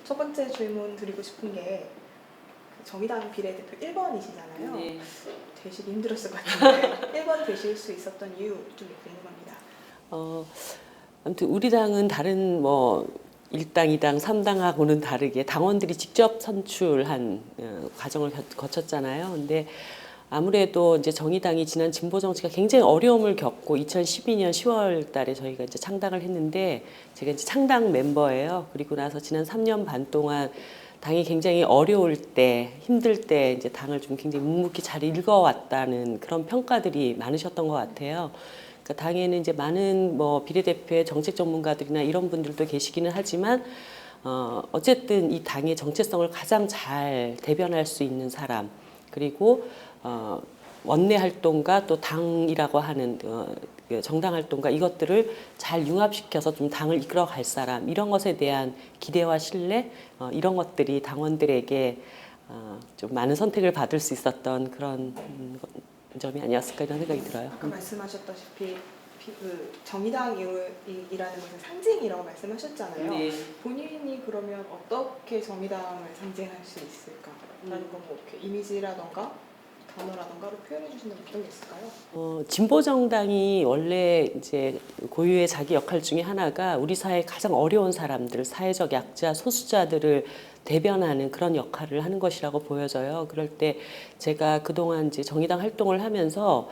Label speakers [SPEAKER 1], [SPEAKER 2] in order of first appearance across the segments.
[SPEAKER 1] 첫 번째 질문 드리고 싶은 게 정의당 비례대표 1번이시잖아요.
[SPEAKER 2] 네.
[SPEAKER 1] 되시기 힘들었을 것 같은데 1번 되실 수 있었던 이유 좀 궁금합니다.
[SPEAKER 2] 아무튼 우리 당은 다른 뭐 1당, 2당, 3당하고는 다르게 당원들이 직접 선출한 과정을 거쳤잖아요. 근데 아무래도 이제 정의당이 지난 진보 정치가 굉장히 어려움을 겪고 2012년 10월 달에 저희가 이제 창당을 했는데 제가 이제 창당 멤버예요. 그리고 나서 지난 3년 반 동안 당이 굉장히 어려울 때, 힘들 때 이제 당을 좀 굉장히 묵묵히 잘 읽어왔다는 그런 평가들이 많으셨던 것 같아요. 그러니까 당에는 이제 많은 뭐 비례대표의 정책 전문가들이나 이런 분들도 계시기는 하지만 어쨌든 이 당의 정체성을 가장 잘 대변할 수 있는 사람, 그리고 원내 활동과 또 당이라고 하는 정당 활동과 이것들을 잘 융합시켜서 좀 당을 이끌어갈 사람, 이런 것에 대한 기대와 신뢰, 이런 것들이 당원들에게 좀 많은 선택을 받을 수 있었던 그런 점이 아니었을까 이런 생각이 들어요.
[SPEAKER 1] 아까 말씀하셨다시피 그 정의당이라는 것은 상징이라고 말씀하셨잖아요.
[SPEAKER 2] 네.
[SPEAKER 1] 본인이 그러면 어떻게 정의당을 상징할 수 있을까라는 건 뭐 이렇게 이미지라던가 단어라던가로 표현해 주신다면 어떤 게 있을까요?
[SPEAKER 2] 진보 정당이 원래 이제 고유의 자기 역할 중에 하나가 우리 사회 가장 어려운 사람들, 사회적 약자, 소수자들을 대변하는 그런 역할을 하는 것이라고 보여져요. 그럴 때 제가 그동안 이제 정의당 활동을 하면서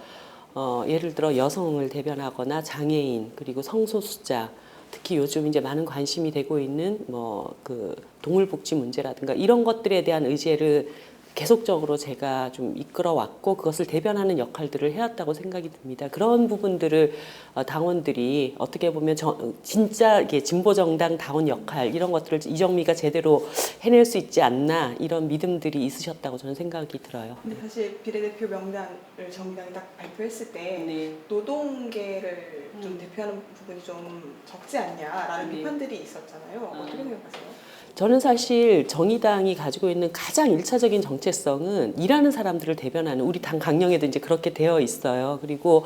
[SPEAKER 2] 예를 들어 여성을 대변하거나 장애인 그리고 성소수자, 특히 요즘 이제 많은 관심이 되고 있는 뭐 그 동물복지 문제라든가 이런 것들에 대한 의제를 계속적으로 제가 좀 이끌어 왔고 그것을 대변하는 역할들을 해왔다고 생각이 듭니다. 그런 부분들을 당원들이 어떻게 보면 진짜 이게 진보 정당 다운 역할 이런 것들을 이정미가 제대로 해낼 수 있지 않나 이런 믿음들이 있으셨다고 저는 생각이 들어요.
[SPEAKER 1] 근데 사실 비례대표 명단을 정의당이 딱 발표했을 때
[SPEAKER 2] 네.
[SPEAKER 1] 노동계를 좀 대표하는 부분이 좀 적지 않냐라는
[SPEAKER 2] 네.
[SPEAKER 1] 비판들이 있었잖아요. 어떻게 생각하세요?
[SPEAKER 2] 저는 사실 정의당이 가지고 있는 가장 일차적인 정체성은 일하는 사람들을 대변하는 우리 당 강령에도 이제 그렇게 되어 있어요. 그리고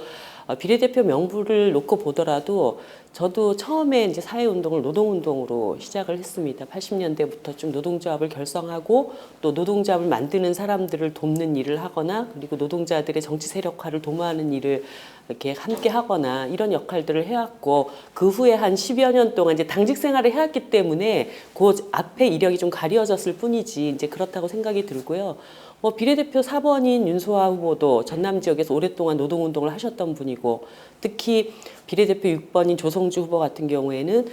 [SPEAKER 2] 비례대표 명부를 놓고 보더라도 저도 처음에 이제 사회운동을 노동운동으로 시작을 했습니다. 80년대부터 좀 노동조합을 결성하고 또 노동조합을 만드는 사람들을 돕는 일을 하거나 그리고 노동자들의 정치 세력화를 도모하는 일을 이렇게 함께 하거나 이런 역할들을 해왔고 그 후에 한 10여 년 동안 이제 당직 생활을 해왔기 때문에 그 앞에 이력이 좀 가려졌을 뿐이지 이제 그렇다고 생각이 들고요. 뭐 비례대표 4번인 윤소아 후보도 전남 지역에서 오랫동안 노동운동을 하셨던 분이고 특히 비례대표 6번인 조성주 후보 같은 경우에는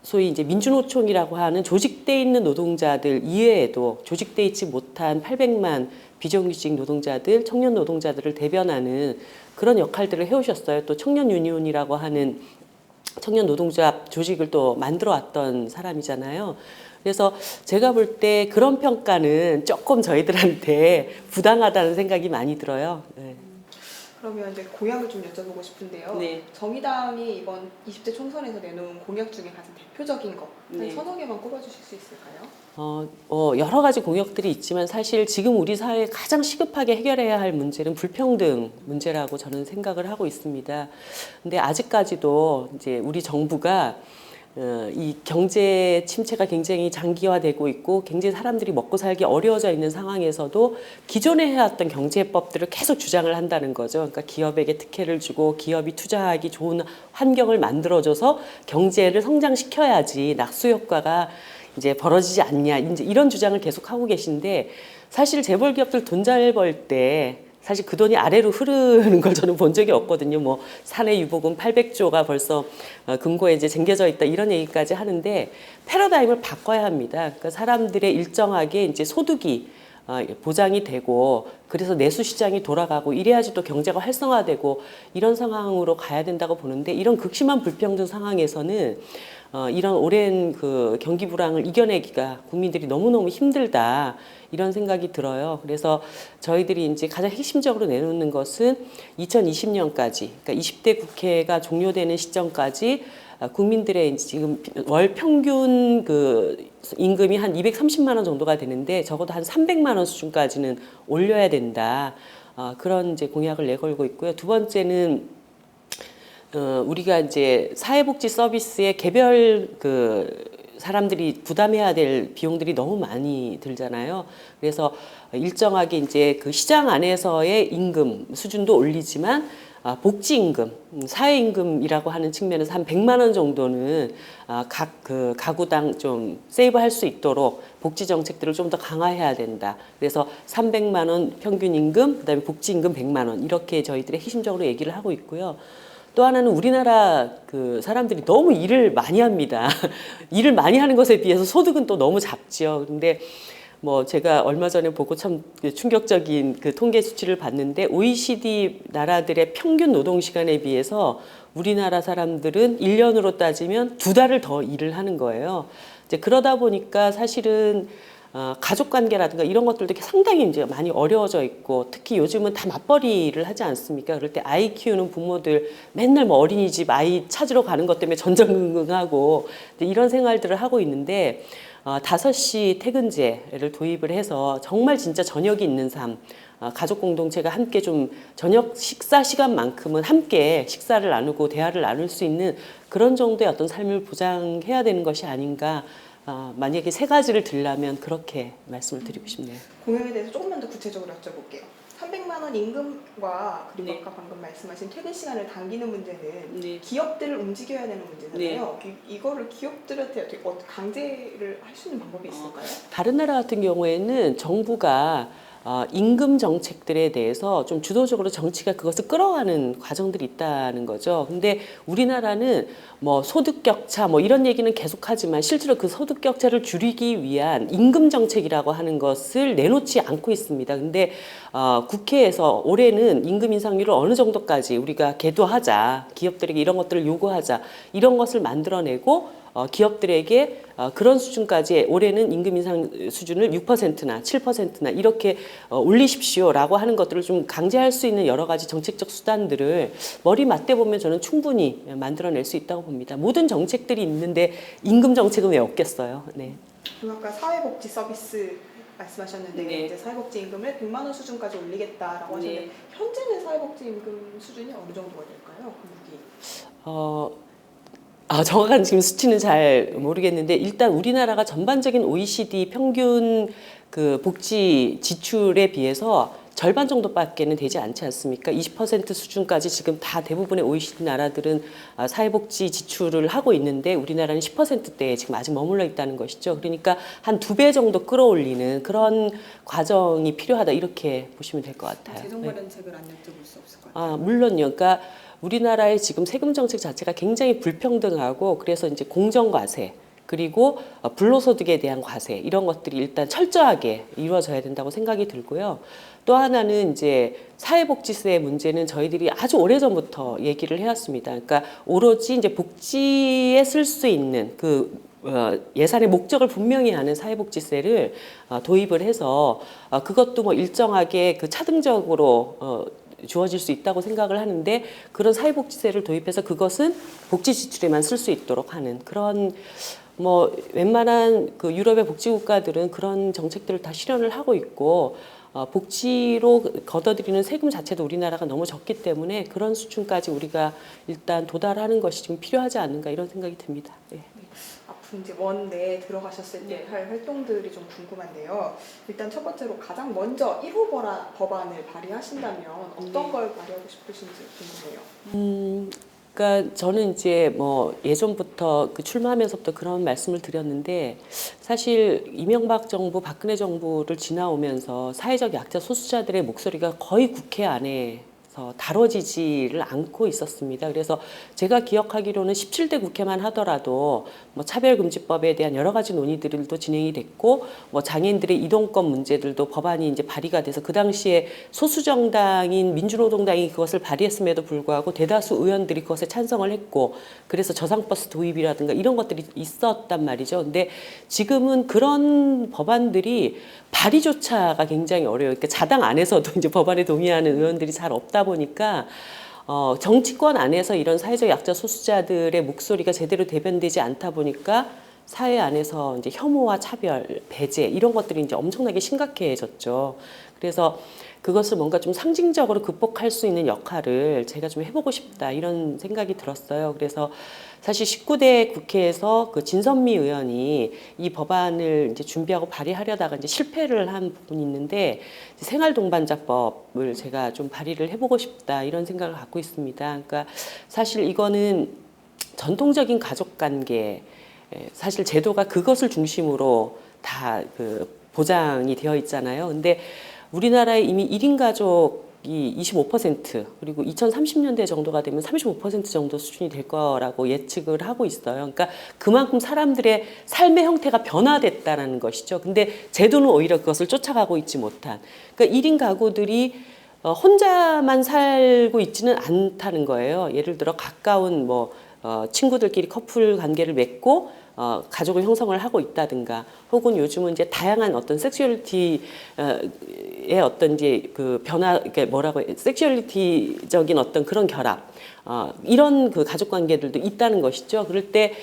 [SPEAKER 2] 소위 이제 민주노총이라고 하는 조직돼 있는 노동자들 이외에도 조직돼 있지 못한 800만 비정규직 노동자들, 청년 노동자들을 대변하는 그런 역할들을 해오셨어요. 또 청년 유니온이라고 하는 청년 노동조합 조직을 또 만들어 왔던 사람이잖아요. 그래서 제가 볼 때 그런 평가는 조금 저희들한테 부당하다는 생각이 많이 들어요. 네.
[SPEAKER 1] 그러면 이제 공약을 좀 여쭤보고 싶은데요.
[SPEAKER 2] 네.
[SPEAKER 1] 정의당이 이번 20대 총선에서 내놓은 공약 중에 가장 대표적인 거,
[SPEAKER 2] 네.
[SPEAKER 1] 한 서너 개만 꼽아주실 수 있을까요?
[SPEAKER 2] 여러 가지 공약들이 있지만 사실 지금 우리 사회에 가장 시급하게 해결해야 할 문제는 불평등 문제라고 저는 생각을 하고 있습니다. 근데 아직까지도 이제 우리 정부가 이 경제 침체가 굉장히 장기화되고 있고 굉장히 사람들이 먹고 살기 어려워져 있는 상황에서도 기존에 해왔던 경제법들을 계속 주장을 한다는 거죠. 그러니까 기업에게 특혜를 주고 기업이 투자하기 좋은 환경을 만들어줘서 경제를 성장시켜야지 낙수 효과가 이제 벌어지지 않냐 이제 이런 주장을 계속 하고 계신데 사실 재벌 기업들 돈 잘 벌 때 사실 그 돈이 아래로 흐르는 걸 저는 본 적이 없거든요. 뭐 사내 유보금 800조가 벌써 금고에 이제 쟁겨져 있다 이런 얘기까지 하는데 패러다임을 바꿔야 합니다. 그러니까 사람들의 일정하게 이제 소득이 보장이 되고 그래서 내수 시장이 돌아가고 이래야지 또 경제가 활성화되고 이런 상황으로 가야 된다고 보는데 이런 극심한 불평등 상황에서는 이런 오랜 그 경기 불황을 이겨내기가 국민들이 너무너무 힘들다 이런 생각이 들어요. 그래서 저희들이 이제 가장 핵심적으로 내놓는 것은 2020년까지 그러니까 20대 국회가 종료되는 시점까지 국민들의 지금 월 평균 그 임금이 한 230만 원 정도가 되는데 적어도 한 300만 원 수준까지는 올려야 된다. 그런 이제 공약을 내걸고 있고요. 두 번째는 우리가 이제 사회복지 서비스의 개별 그 사람들이 부담해야 될 비용들이 너무 많이 들잖아요. 그래서 일정하게 이제 그 시장 안에서의 임금 수준도 올리지만 복지임금, 사회임금이라고 하는 측면에서 한 100만 원 정도는 각 그 가구당 좀 세이브할 수 있도록 복지 정책들을 좀 더 강화해야 된다. 그래서 300만 원 평균 임금, 그다음에 복지임금 100만 원 이렇게 저희들이 핵심적으로 얘기를 하고 있고요. 또 하나는 우리나라 그 사람들이 너무 일을 많이 합니다. 일을 많이 하는 것에 비해서 소득은 또 너무 작지요. 근데 뭐 제가 얼마 전에 보고 참 충격적인 그 통계 수치를 봤는데 OECD 나라들의 평균 노동 시간에 비해서 우리나라 사람들은 1년으로 따지면 2달을 더 일을 하는 거예요. 이제 그러다 보니까 사실은 가족 관계라든가 이런 것들도 상당히 이제 많이 어려워져 있고, 특히 요즘은 다 맞벌이를 하지 않습니까? 그럴 때 아이 키우는 부모들 맨날 뭐 어린이집 아이 찾으러 가는 것 때문에 전전긍긍하고 이런 생활들을 하고 있는데, 5시 퇴근제를 도입을 해서 정말 진짜 저녁이 있는 삶, 가족 공동체가 함께 좀 저녁 식사 시간만큼은 함께 식사를 나누고 대화를 나눌 수 있는 그런 정도의 어떤 삶을 보장해야 되는 것이 아닌가. 만약에 3가지를 들라면 그렇게 말씀을 드리고 싶네요.
[SPEAKER 1] 공약에 대해서 조금만 더 구체적으로 여쭤볼게요. 300만 원 임금과 그리고
[SPEAKER 2] 네.
[SPEAKER 1] 아까 방금 말씀하신 퇴근 시간을 당기는 문제는
[SPEAKER 2] 네.
[SPEAKER 1] 기업들을 움직여야 되는 문제잖아요. 이거를 기업들한테 어떻게 강제를 할 수 있는 방법이 있을까요?
[SPEAKER 2] 다른 나라 같은 경우에는 정부가 임금 정책들에 대해서 좀 주도적으로 정치가 그것을 끌어가는 과정들이 있다는 거죠. 근데 우리나라는 뭐 소득 격차 뭐 이런 얘기는 계속하지만 실제로 그 소득 격차를 줄이기 위한 임금 정책이라고 하는 것을 내놓지 않고 있습니다. 근데 국회에서 올해는 임금 인상률을 어느 정도까지 우리가 계도하자, 기업들에게 이런 것들을 요구하자, 이런 것을 만들어내고 기업들에게 그런 수준까지 올해는 임금 인상 수준을 6%나 7%나 이렇게 올리십시오라고 하는 것들을 좀 강제할 수 있는 여러 가지 정책적 수단들을 머리 맞대 보면 저는 충분히 만들어낼 수 있다고 봅니다. 모든 정책들이 있는데 임금 정책은 왜 없겠어요? 네.
[SPEAKER 1] 그럼 아까 사회복지 서비스 말씀하셨는데
[SPEAKER 2] 네.
[SPEAKER 1] 이제 사회복지 임금을 100만 원 수준까지 올리겠다라고 하셨는데
[SPEAKER 2] 네.
[SPEAKER 1] 현재는 사회복지 임금 수준이 어느 정도가 될까요? 한국이?
[SPEAKER 2] 정확한 지금 수치는 잘 모르겠는데 일단 우리나라가 전반적인 OECD 평균 그 복지 지출에 비해서 절반 정도밖에는 되지 않지 않습니까? 20% 수준까지 지금 다 대부분의 OECD 나라들은 사회복지 지출을 하고 있는데 우리나라는 10%대에 지금 아직 머물러 있다는 것이죠. 그러니까 한 2배 정도 끌어올리는 그런 과정이 필요하다 이렇게 보시면 될 것 같아요.
[SPEAKER 1] 재정 마련책을 안 여쭤볼 수 없을까요?
[SPEAKER 2] 물론요. 그러니까 우리나라의 지금 세금 정책 자체가 굉장히 불평등하고 그래서 이제 공정과세 그리고 불로소득에 대한 과세 이런 것들이 일단 철저하게 이루어져야 된다고 생각이 들고요. 또 하나는 이제 사회복지세 문제는 저희들이 아주 오래전부터 얘기를 해왔습니다. 그러니까 오로지 이제 복지에 쓸 수 있는 그 예산의 목적을 분명히 하는 사회복지세를 도입을 해서 그것도 뭐 일정하게 그 차등적으로 주어질 수 있다고 생각을 하는데 그런 사회복지세를 도입해서 그것은 복지 지출에만 쓸 수 있도록 하는 그런 뭐 웬만한 그 유럽의 복지국가들은 그런 정책들을 다 실현을 하고 있고 복지로 걷어들이는 세금 자체도 우리나라가 너무 적기 때문에 그런 수준까지 우리가 일단 도달하는 것이 좀 필요하지 않는가 이런 생각이 듭니다. 네.
[SPEAKER 1] 앞으로 이제 원내에 들어가셨을 때 할 활동들이 좀 궁금한데요. 일단 첫 번째로 가장 먼저 1호 법안을 발의하신다면 어떤 걸 발의하고 싶으신지 궁금해요.
[SPEAKER 2] 그러니까 저는 이제 뭐 예전부터 그 출마하면서부터 그런 말씀을 드렸는데 사실 이명박 정부, 박근혜 정부를 지나오면서 사회적 약자 소수자들의 목소리가 거의 국회 안에서 다뤄지지를 않고 있었습니다. 그래서 제가 기억하기로는 17대 국회만 하더라도 뭐 차별금지법에 대한 여러 가지 논의들도 진행이 됐고 뭐 장애인들의 이동권 문제들도 법안이 이제 발의가 돼서 그 당시에 소수 정당인 민주노동당이 그것을 발의했음에도 불구하고 대다수 의원들이 그것에 찬성을 했고 그래서 저상버스 도입이라든가 이런 것들이 있었단 말이죠. 근데 지금은 그런 법안들이 발의조차가 굉장히 어려워요. 그러니까 자당 안에서도 이제 법안에 동의하는 의원들이 잘 없다 보니까 정치권 안에서 이런 사회적 약자 소수자들의 목소리가 제대로 대변되지 않다 보니까 사회 안에서 이제 혐오와 차별, 배제 이런 것들이 이제 엄청나게 심각해졌죠. 그래서 그것을 뭔가 좀 상징적으로 극복할 수 있는 역할을 제가 좀 해보고 싶다 이런 생각이 들었어요. 그래서 사실 19대 국회에서 그 진선미 의원이 이 법안을 이제 준비하고 발의하려다가 이제 실패를 한 부분이 있는데 생활동반자법을 제가 좀 발의를 해보고 싶다 이런 생각을 갖고 있습니다. 그러니까 사실 이거는 전통적인 가족관계 사실 제도가 그것을 중심으로 다 그 보장이 되어 있잖아요. 근데 우리나라에 이미 1인 가족이 25% 그리고 2030년대 정도가 되면 35% 정도 수준이 될 거라고 예측을 하고 있어요. 그러니까 그만큼 사람들의 삶의 형태가 변화됐다는 것이죠. 근데 제도는 오히려 그것을 쫓아가고 있지 못한. 그러니까 1인 가구들이 혼자만 살고 있지는 않다는 거예요. 예를 들어 가까운 친구들끼리 커플 관계를 맺고 가족을 형성을 하고 있다든가 혹은 요즘은 이제 다양한 어떤 섹슈얼리티의 어떤 이제 그 변화, 그러니까 뭐라고 해, 섹슈얼리티적인 어떤 그런 결합, 이런 그 가족 관계들도 있다는 것이죠. 그럴 때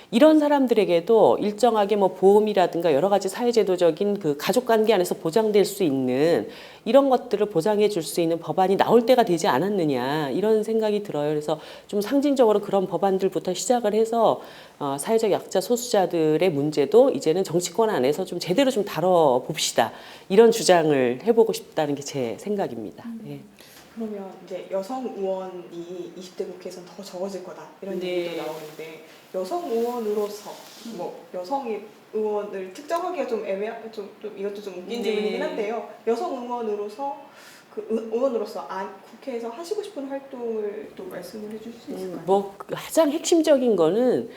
[SPEAKER 2] 이런 사람들에게도 일정하게 뭐 보험이라든가 여러 가지 사회제도적인 그 가족관계 안에서 보장될 수 있는 이런 것들을 보장해 줄 수 있는 법안이 나올 때가 되지 않았느냐 이런 생각이 들어요. 그래서 좀 상징적으로 그런 법안들부터 시작을 해서 사회적 약자 소수자들의 문제도 이제는 정치권 안에서 좀 제대로 좀 다뤄봅시다. 이런 주장을 해보고 싶다는 게 제 생각입니다. 네.
[SPEAKER 1] 그러면 이제 여성 의원이 20대 국회에서는 더 적어질 거다 이런
[SPEAKER 2] 네.
[SPEAKER 1] 얘기도 나오는데 여성 의원으로서 뭐 여성 의원을 특정하기가 좀 좀 이것도 좀 웃긴
[SPEAKER 2] 네.
[SPEAKER 1] 질문이긴 한데요. 여성 의원으로서 의원으로서 국회에서 하시고 싶은 활동을 또 말씀을 해주실 수 있을까요?
[SPEAKER 2] 뭐 가장 핵심적인 거는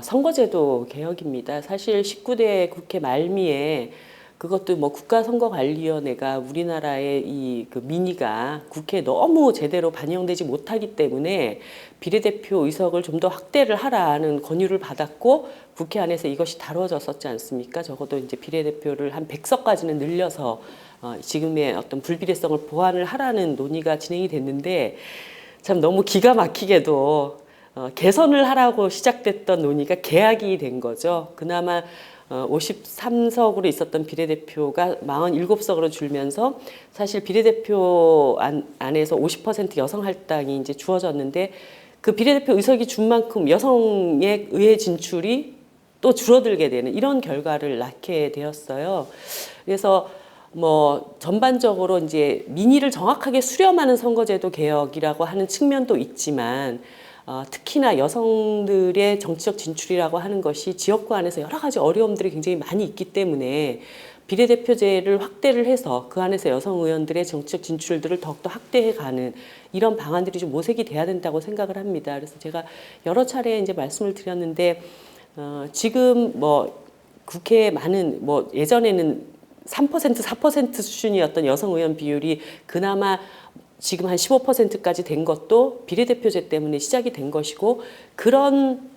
[SPEAKER 2] 선거제도 개혁입니다. 사실 19대 국회 말미에 그것도 뭐 국가선거관리위원회가 우리나라의 이 그 민의가 국회에 너무 제대로 반영되지 못하기 때문에 비례대표 의석을 좀 더 확대를 하라는 권유를 받았고 국회 안에서 이것이 다뤄졌었지 않습니까? 적어도 이제 비례대표를 한 100석까지는 늘려서 지금의 어떤 불비례성을 보완을 하라는 논의가 진행이 됐는데 참 너무 기가 막히게도 개선을 하라고 시작됐던 논의가 개각이 된 거죠. 그나마 53석으로 있었던 비례대표가 47석으로 줄면서 사실 비례대표 안에서 50% 여성 할당이 이제 주어졌는데 그 비례대표 의석이 준 만큼 여성의 의회 진출이 또 줄어들게 되는 이런 결과를 낳게 되었어요. 그래서 뭐 전반적으로 이제 민의를 정확하게 수렴하는 선거제도 개혁이라고 하는 측면도 있지만 특히나 여성들의 정치적 진출이라고 하는 것이 지역구 안에서 여러 가지 어려움들이 굉장히 많이 있기 때문에 비례대표제를 확대를 해서 그 안에서 여성 의원들의 정치적 진출들을 더욱더 확대해가는 이런 방안들이 좀 모색이 돼야 된다고 생각을 합니다. 그래서 제가 여러 차례 이제 말씀을 드렸는데 지금 뭐 국회에 많은 뭐 예전에는 3% 4% 수준이었던 여성 의원 비율이 그나마 지금 한 15%까지 된 것도 비례대표제 때문에 시작이 된 것이고 그런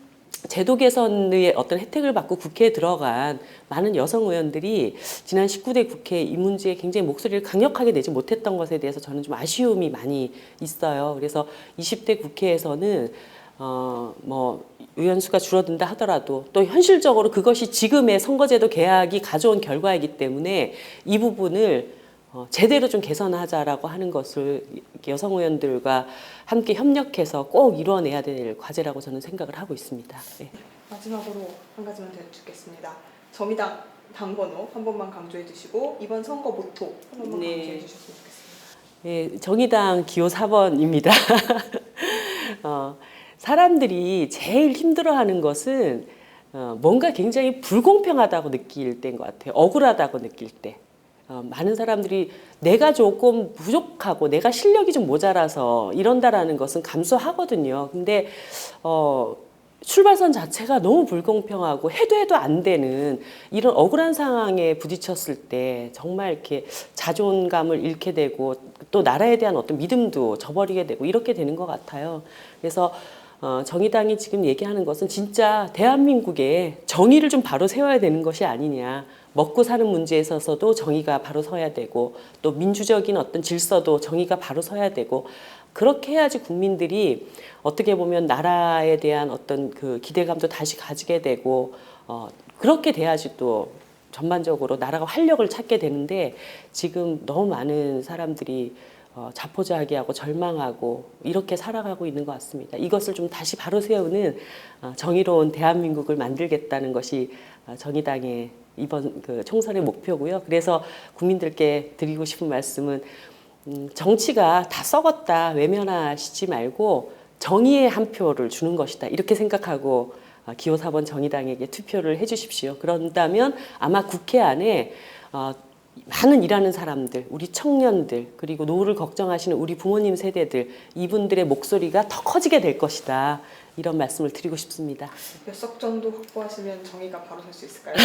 [SPEAKER 2] 제도 개선의 어떤 혜택을 받고 국회에 들어간 많은 여성 의원들이 지난 19대 국회 이 문제에 굉장히 목소리를 강력하게 내지 못했던 것에 대해서 저는 좀 아쉬움이 많이 있어요. 그래서 20대 국회에서는 뭐 의원수가 줄어든다 하더라도 또 현실적으로 그것이 지금의 선거제도 개혁이 가져온 결과이기 때문에 이 부분을 제대로 좀 개선하자라고 하는 것을 여성 의원들과 함께 협력해서 꼭 이루어내야 될 과제라고 저는 생각을 하고 있습니다. 네.
[SPEAKER 1] 마지막으로 한 가지만 더 여쭙겠습니다. 정의당 당번호 한 번만 강조해 주시고 이번 선거 모토 한 번만
[SPEAKER 2] 네.
[SPEAKER 1] 강조해 주셨으면 좋겠습니다.
[SPEAKER 2] 네, 정의당 기호 4번입니다. 사람들이 제일 힘들어하는 것은 뭔가 굉장히 불공평하다고 느낄 때인 것 같아요. 억울하다고 느낄 때. 많은 사람들이 내가 조금 부족하고 내가 실력이 좀 모자라서 이런다라는 것은 감수하거든요. 근데 출발선 자체가 너무 불공평하고 해도 안 되는 이런 억울한 상황에 부딪혔을 때 정말 이렇게 자존감을 잃게 되고 또 나라에 대한 어떤 믿음도 저버리게 되고 이렇게 되는 것 같아요. 그래서 정의당이 지금 얘기하는 것은 진짜 대한민국에 정의를 좀 바로 세워야 되는 것이 아니냐. 먹고 사는 문제에 있어서도 정의가 바로 서야 되고 또 민주적인 어떤 질서도 정의가 바로 서야 되고 그렇게 해야지 국민들이 어떻게 보면 나라에 대한 어떤 그 기대감도 다시 가지게 되고 그렇게 돼야지 또 전반적으로 나라가 활력을 찾게 되는데 지금 너무 많은 사람들이 자포자기하고 절망하고 이렇게 살아가고 있는 것 같습니다. 이것을 좀 다시 바로 세우는 정의로운 대한민국을 만들겠다는 것이 정의당의 이번 그 총선의 목표고요. 그래서 국민들께 드리고 싶은 말씀은 정치가 다 썩었다 외면하시지 말고 정의의 한 표를 주는 것이다 이렇게 생각하고 기호 4번 정의당에게 투표를 해주십시오. 그런다면 아마 국회 안에 많은 일하는 사람들, 우리 청년들, 그리고 노후를 걱정하시는 우리 부모님 세대들, 이분들의 목소리가 더 커지게 될 것이다. 이런 말씀을 드리고 싶습니다.
[SPEAKER 1] 몇 석 정도 확보하시면 정의가 바로 설 수 있을까요?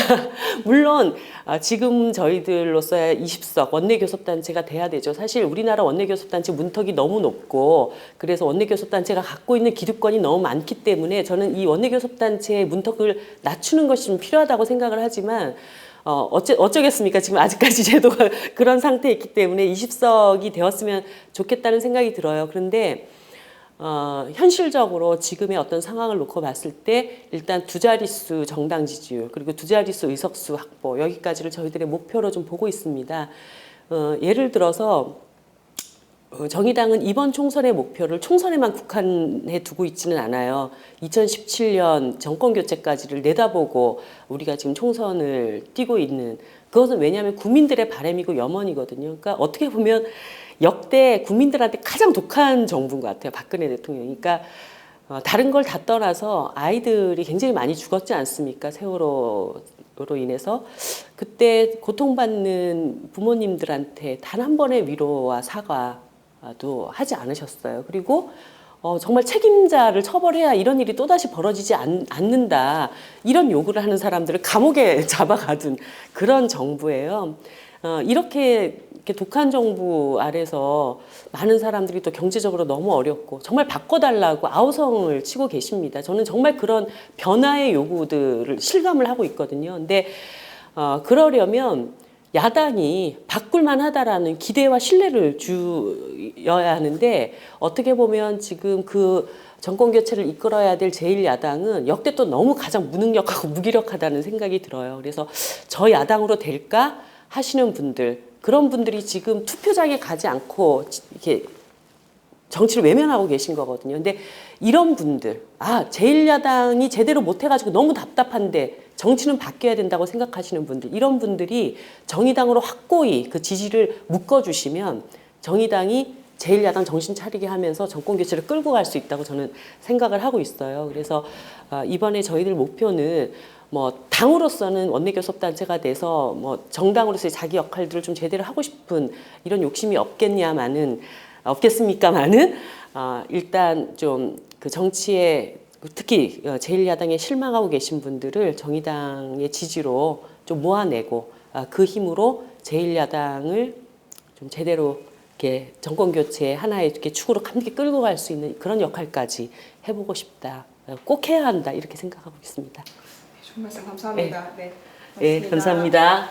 [SPEAKER 2] 물론 지금 저희들로서야 20석 원내교섭단체가 돼야 되죠. 사실 우리나라 원내교섭단체 문턱이 너무 높고 그래서 원내교섭단체가 갖고 있는 기득권이 너무 많기 때문에 저는 이 원내교섭단체의 문턱을 낮추는 것이 좀 필요하다고 생각을 하지만 어쩌겠습니까? 지금 아직까지 제도가 그런 상태에 있기 때문에 20석이 되었으면 좋겠다는 생각이 들어요. 그런데 현실적으로 지금의 어떤 상황을 놓고 봤을 때 일단 두 자릿수 정당 지지율 그리고 두 자릿수 의석수 확보 여기까지를 저희들의 목표로 좀 보고 있습니다. 예를 들어서 정의당은 이번 총선의 목표를 총선에만 국한해 두고 있지는 않아요. 2017년 정권 교체까지를 내다보고 우리가 지금 총선을 뛰고 있는 그것은 왜냐하면 국민들의 바람이고 염원이거든요. 그러니까 어떻게 보면 역대 국민들한테 가장 독한 정부인 것 같아요. 박근혜 대통령이. 그러니까 다른 걸 다 떠나서 아이들이 굉장히 많이 죽었지 않습니까? 세월호로 인해서. 그때 고통받는 부모님들한테 단 한 번의 위로와 사과도 하지 않으셨어요. 그리고 정말 책임자를 처벌해야 이런 일이 또다시 벌어지지 않는다. 이런 요구를 하는 사람들을 감옥에 잡아가둔 그런 정부예요. 이렇게 독한 정부 아래서 많은 사람들이 또 경제적으로 너무 어렵고 정말 바꿔달라고 아우성을 치고 계십니다. 저는 정말 그런 변화의 요구들을 실감을 하고 있거든요. 근데 그러려면 야당이 바꿀만 하다라는 기대와 신뢰를 주어야 하는데 어떻게 보면 지금 그 정권 교체를 이끌어야 될 제1야당은 역대 또 너무 가장 무능력하고 무기력하다는 생각이 들어요. 그래서 저 야당으로 될까 하시는 분들 그런 분들이 지금 투표장에 가지 않고 이렇게 정치를 외면하고 계신 거거든요. 근데 이런 분들, 제1야당이 제대로 못해가지고 너무 답답한데 정치는 바뀌어야 된다고 생각하시는 분들, 이런 분들이 정의당으로 확고히 그 지지를 묶어주시면 정의당이 제1야당 정신 차리게 하면서 정권 교체를 끌고 갈 수 있다고 저는 생각을 하고 있어요. 그래서 이번에 저희들 목표는 당으로서는 원내교섭단체가 돼서 정당으로서의 자기 역할들을 좀 제대로 하고 싶은 이런 욕심이 없겠습니까마는 일단 좀 그 정치에 특히 제1야당에 실망하고 계신 분들을 정의당의 지지로 좀 모아내고 그 힘으로 제1야당을 좀 제대로 이렇게 정권 교체 하나의 이렇게 축으로 함께 끌고 갈 수 있는 그런 역할까지 해보고 싶다. 꼭 해야 한다 이렇게 생각하고 있습니다.
[SPEAKER 1] 좋은 말씀 감사합니다. 네,
[SPEAKER 2] 네, 감사합니다.